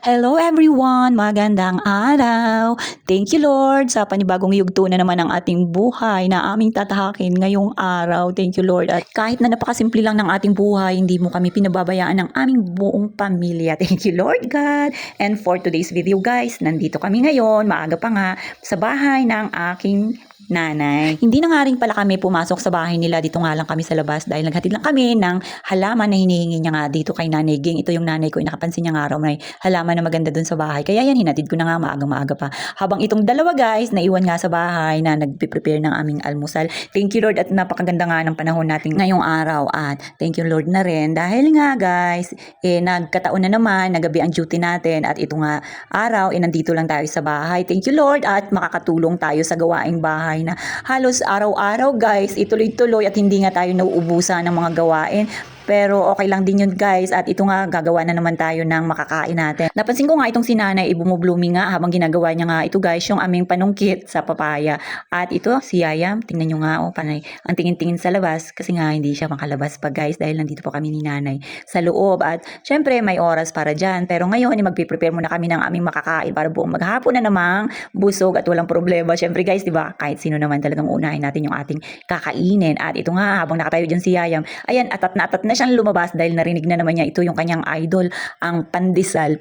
Hello everyone! Magandang araw! Thank you Lord sa panibagong yugto na naman ng ating buhay na aming tatahakin ngayong araw. Thank you Lord. At kahit na napakasimple lang ng ating buhay, hindi mo kami pinababayaan ng aming buong pamilya. Thank you Lord God! And for today's video guys, nandito kami ngayon, maaga pa nga, sa bahay ng aking nanay. Hindi na nga rin pala kami pumasok sa bahay nila, dito nga lang kami sa labas dahil naghatid lang kami ng halaman na hinihingi niya nga dito kay Nanay Ging. Ito yung nanay ko, nakapansin niya nga raw may halaman na maganda dun sa bahay. Kaya yan, hinatid ko na nga maaga-maaga pa. Habang itong dalawa guys, naiwan nga sa bahay na nagpe-prepare ng aming almusal. Thank you Lord at napakaganda nga ng panahon natin ngayong araw. At thank you Lord na rin dahil nga guys, nagkataon na naman, nagabi ang duty natin at ito nga araw, nandito lang tayo sa bahay. Thank you Lord at makakatulong tayo sa gawaing bahay na halos araw-araw guys, ituloy-tuloy at hindi nga tayo nauubusan ng mga gawain. Pero okay lang din yun guys at ito nga gagawa na naman tayo ng makakain natin. Napansin ko nga itong si nanay ibumublooming nga habang ginagawa niya nga ito guys yung aming panungkit sa papaya. At ito si Yayam, tingnan nyo nga panay ang tingin-tingin sa labas kasi nga hindi siya makalabas pa guys dahil nandito po kami ni nanay sa loob. At syempre may oras para dyan pero ngayon magpiprepare muna kami ng aming makakain para buong maghapon na namang busog at walang problema. Syempre guys diba kahit sino naman talagang unahin natin yung ating kakainin. At ito nga habang nakatayo dyan si Yayam, ayan atat na siyang lumabas dahil narinig na naman niya ito yung kanyang idol, ang pandesal,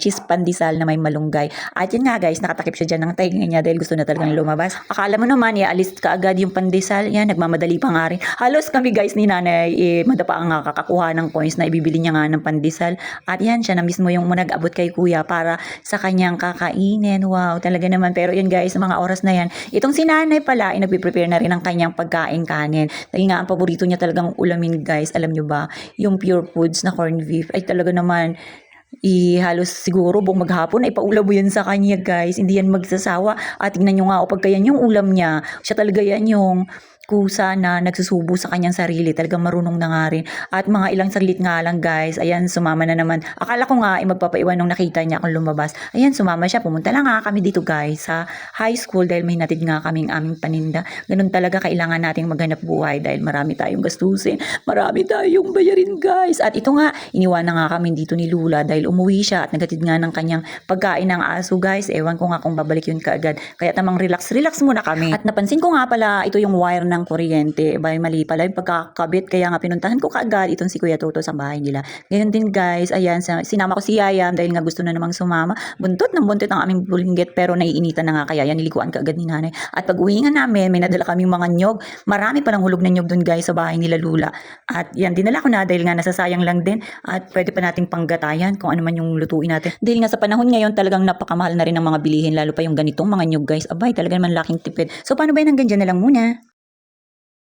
cheese pandesal na may malunggay. At yun nga guys, nakatakip siya dyan ng tainga niya dahil gusto na talagang lumabas. Akala mo naman, ialis ka agad yung pandesal, yan, nagmamadali pa nga rin. Halos kami guys ni nanay, madapa ang kakakuha ng coins na ibibili niya nga ng pandesal. At yan, siya na mismo yung nag-abot kay kuya para sa kanyang kakainin. Wow, talaga naman. Pero yan guys, mga oras na yan, itong si nanay pala, nagpe-prepare na rin ang kanyang pagkain kanin. Dahil nga, ang paborito niya talagang ulamin guys, alam nyo ba, yung pure foods na corned beef ay talaga naman halos siguro buong maghapon ay paulam mo yan sa kanya guys, hindi yan magsasawa. At tingnan nyo nga pagka yan yung ulam niya, siya talaga yan yung kusa na nagsusubo sa kanyang sarili, talagang marunong na nga rin. At mga ilang saglit nga lang guys, ayan sumama na naman. Akala ko nga magpapaiwan nung nakita niya akong lumabas. Ayan sumama siya, pumunta lang nga kami dito guys sa high school dahil may natid nga kaming aming paninda. Ganun talaga kailangan nating maghanap buhay dahil marami tayong gastusin, marami tayong bayarin guys. At ito nga, iniwan na nga kami dito ni Lula dahil umuwi siya at nagatid nga ng kanyang pagkain ng aso guys. Ewan ko nga kung babalik yun kaagad. Kaya tamang relax muna kami. At napansin ko nga pala, ito yung wire ng kuryente. Bay, mali pala yung pagkakabit. Kaya nga pinuntahan ko kaagad itong si Kuya Toto sa bahay nila. Ngayon din guys, ayan, sinama ko si Yayam dahil nga gusto na namang sumama. Buntot ang aming bulinggit pero naiinitan na nga kaya yan, nilikuan kaagad ni nanay. At pag uwi nga namin, may nadala kaming mga nyog. Marami palang hulog na nyog dun guys sa bahay nila Lula. At yan, dinala ko na dahil nga nasasayang lang din. At pwede pa nating panggatayan kung ano man yung lutuin natin. Dahil nga sa panahon ngayon talagang napakamahal na rin ng mga bilihin, lalo pa yung ganitong mga nyog guys. Abay, talaga naman laking tipid. So paano ba yan, hanggang dyan na lang muna.